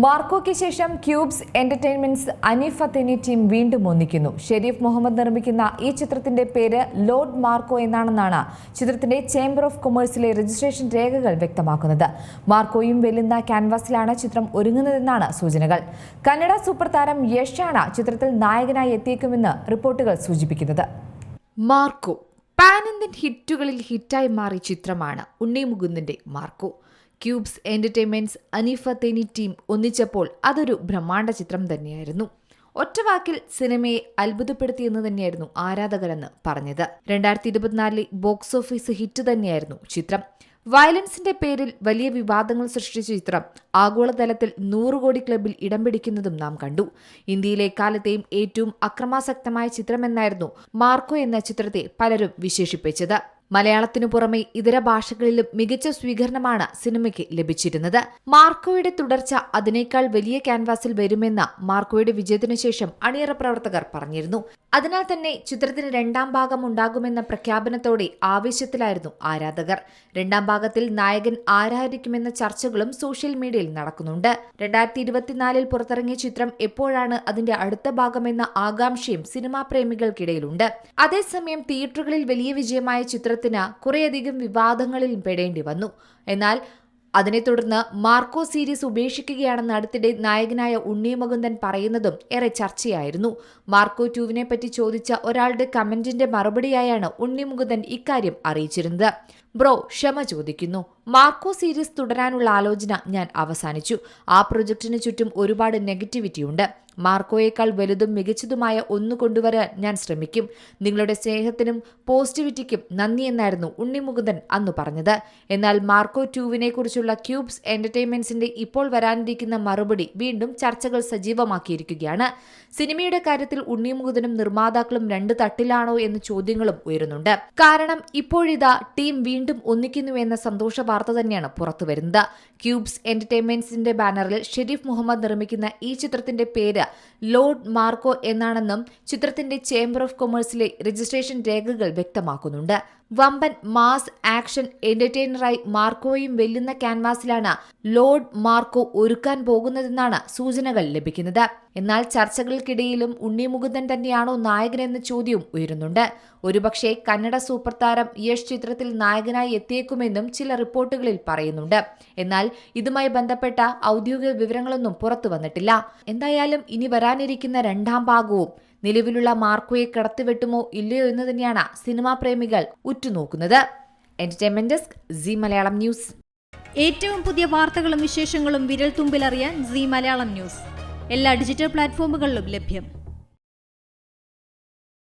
മാർക്കോയ്ക്ക് ശേഷം cubes entertainments Haneef Adeni team വീണ്ടും ഒന്നിക്കുന്നു. ഷെരീഫ് മുഹമ്മദ് നിർമ്മിക്കുന്ന ഈ ചിത്രത്തിന്റെ പേര് ലോർഡ് മാർക്കോ എന്നാണെന്നാണ് ചിത്രത്തിന്റെ ചേംബർ ഓഫ് കൊമേഴ്സിലെ രജിസ്ട്രേഷൻ രേഖകൾ വ്യക്തമാക്കുന്നത്. മാർക്കോയും വെല്ലുന്ന ക്യാൻവാസിലാണ് ചിത്രം ഒരുങ്ങുന്നതെന്നാണ് സൂചനകൾ. കന്നഡ സൂപ്പർ താരം യഷാണ് ചിത്രത്തിൽ നായകനായി എത്തിയേക്കുമെന്ന് റിപ്പോർട്ടുകൾ സൂചിപ്പിക്കുന്നത്. മാർക്കോ പാൻ ഇന്ത്യൻ ഹിറ്റുകളിൽ ഹിറ്റായി മാറിയ ചിത്രമാണ് ഉണ്ണി മുകുന്ദന്റെ Marco. Cubes entertainments Haneef Adeni team ഒന്നിച്ചപ്പോൾ അതൊരു ബ്രഹ്മാണ്ഡ ചിത്രം തന്നെയായിരുന്നു. ഒറ്റവാക്കിൽ സിനിമയെ അത്ഭുതപ്പെടുത്തിയെന്ന് തന്നെയായിരുന്നു ആരാധകരെന്ന് പറഞ്ഞത്. 2024 ബോക്സ് ഓഫീസ് ഹിറ്റ് തന്നെയായിരുന്നു ചിത്രം. വയലൻസിന്റെ പേരിൽ വലിയ വിവാദങ്ങൾ സൃഷ്ടിച്ച ചിത്രം ആഗോളതലത്തിൽ 100 കോടി ക്ലബിൽ ഇടം പിടിക്കുന്നതും നാം കണ്ടു. ഇന്ത്യയിലെ കാലത്തെയും ഏറ്റവും അക്രമാസക്തമായ ചിത്രമെന്നായിരുന്നു മാർക്കോ എന്ന ചിത്രത്തെ പലരും വിശേഷിപ്പിച്ചത്. മലയാളത്തിനു പുറമെ ഇതര ഭാഷകളിലും മികച്ച സ്വീകരണമാണ് സിനിമയ്ക്ക് ലഭിച്ചിരുന്നത്. മാർക്കോയുടെ തുടർച്ച അതിനേക്കാൾ വലിയ ക്യാൻവാസിൽ വരുമെന്ന മാർക്കോയുടെ വിജയത്തിനു ശേഷം അണിയറ പ്രവർത്തകർ പറഞ്ഞിരുന്നു. അതിനാൽ തന്നെ ചിത്രത്തിന് രണ്ടാം ഭാഗം ഉണ്ടാകുമെന്ന പ്രഖ്യാപനത്തോടെ ആവേശത്തിലായിരുന്നു ആരാധകർ. രണ്ടാം ഭാഗത്തിൽ നായകൻ ആരായിരിക്കുമെന്ന ചർച്ചകളും സോഷ്യൽ മീഡിയയിൽ നടക്കുന്നുണ്ട്. 2024 പുറത്തിറങ്ങിയ ചിത്രം എപ്പോഴാണ് അതിന്റെ അടുത്ത ഭാഗമെന്ന ആകാംക്ഷയും സിനിമാ പ്രേമികൾക്കിടയിലുണ്ട്. അതേസമയം തിയേറ്ററുകളിൽ വലിയ വിജയമായ ചിത്രത്തിന് കുറേയധികം വിവാദങ്ങളിൽ പെടേണ്ടി വന്നു. എന്നാൽ അതിനെ തുടർന്ന് മാർക്കോ സീരീസ് ഉപേക്ഷിക്കുകയാണെന്ന് അടുത്തിടെ നായകനായ ഉണ്ണി മുകുന്ദൻ പറയുന്നതും ഏറെ ചർച്ചയായിരുന്നു. മാർക്കോ 2 പറ്റി ചോദിച്ച ഒരാളുടെ കമന്റിന്റെ മറുപടിയായാണ് ഉണ്ണി മുകുന്ദൻ ഇക്കാര്യം അറിയിച്ചിരുന്നത്. ബ്രോ, ക്ഷമ ചോദിക്കുന്നു. മാർക്കോ സീരീസ് തുടരാനുള്ള ആലോചന ഞാൻ അവസാനിച്ചു. ആ പ്രൊജക്ടിന് ചുറ്റും ഒരുപാട് നെഗറ്റിവിറ്റിയുണ്ട്. മാർക്കോയേക്കാൾ വലുതും മികച്ചതുമായ ഒന്ന് കൊണ്ടുവരാൻ ഞാൻ ശ്രമിക്കും. നിങ്ങളുടെ സ്നേഹത്തിനും പോസിറ്റിവിറ്റിക്കും നന്ദി എന്നായിരുന്നു ഉണ്ണി മുകുന്ദൻ അന്ന് പറഞ്ഞത്. എന്നാൽ മാർക്കോ 2 കുറിച്ചുള്ള ക്യൂബ്സ് എന്റർടൈൻമെന്റ്സിന്റെ ഇപ്പോൾ വരാനിരിക്കുന്ന മറുപടി വീണ്ടും ചർച്ചകൾ സജീവമാക്കിയിരിക്കുകയാണ്. സിനിമയുടെ കാര്യത്തിൽ ഉണ്ണി മുകുന്ദനും നിർമ്മാതാക്കളും രണ്ട് തട്ടിലാണോ എന്ന ചോദ്യങ്ങളും ഉയരുന്നുണ്ട്. കാരണം ഇപ്പോഴിതാ ടീം വീണ്ടും ഒന്നിക്കുന്നു എന്ന സന്തോഷ വാർത്ത തന്നെയാണ് പുറത്തുവരുന്നത്. ക്യൂബ്സ് എന്റർടൈൻമെന്റ്സിന്റെ ബാനറിൽ ഷെരീഫ് മുഹമ്മദ് നിർമ്മിക്കുന്ന ഈ ചിത്രത്തിന്റെ പേര് ലോർഡ് മാർക്കോ എന്നാണെന്നും ചിത്രത്തിന്റെ ചേംബർ ഓഫ് കൊമേഴ്സിലെ രജിസ്ട്രേഷൻ രേഖകൾ വ്യക്തമാക്കുന്നുണ്ട്. വമ്പൻ മാസ് ആക്ഷൻ എന്റർടൈനറായി മാർക്കോയും വെല്ലുന്ന ക്യാൻവാസിലാണ് ലോർഡ് മാർക്കോ ഒരുക്കാൻ പോകുന്നതെന്നാണ് സൂചനകൾ ലഭിക്കുന്നത്. എന്നാൽ ചർച്ചകൾക്കിടയിലും ഉണ്ണി മുകുന്ദൻ തന്നെയാണോ നായകനെന്ന ചോദ്യവും ഉയരുന്നുണ്ട്. ഒരുപക്ഷെ കന്നഡ സൂപ്പർ താരം യഷ് ചിത്രത്തിൽ നായകനായി എത്തിയേക്കുമെന്നും ചില റിപ്പോർട്ടുകളിൽ പറയുന്നുണ്ട്. എന്നാൽ ഇതുമായി ബന്ധപ്പെട്ട ഔദ്യോഗിക വിവരങ്ങളൊന്നും പുറത്തു വന്നിട്ടില്ല. എന്തായാലും ഇനി വരാനിരിക്കുന്ന രണ്ടാം ഭാഗവും നിലവിലുള്ള മാർക്കോയെ കടത്തിവെട്ടുമോ ഇല്ലയോ എന്ന് തന്നെയാണ് സിനിമാ പ്രേമികൾ ഉറ്റുനോക്കുന്നത്. Entertainment desk, Zee Malayalam news. ഏറ്റവും പുതിയ വാർത്തകളും വിശേഷങ്ങളും വിരൽ തുമ്പിലറിയാൻ സീ മലയാളം ന്യൂസ് എല്ലാ ഡിജിറ്റൽ പ്ലാറ്റ്ഫോമുകളിലും ലഭ്യം.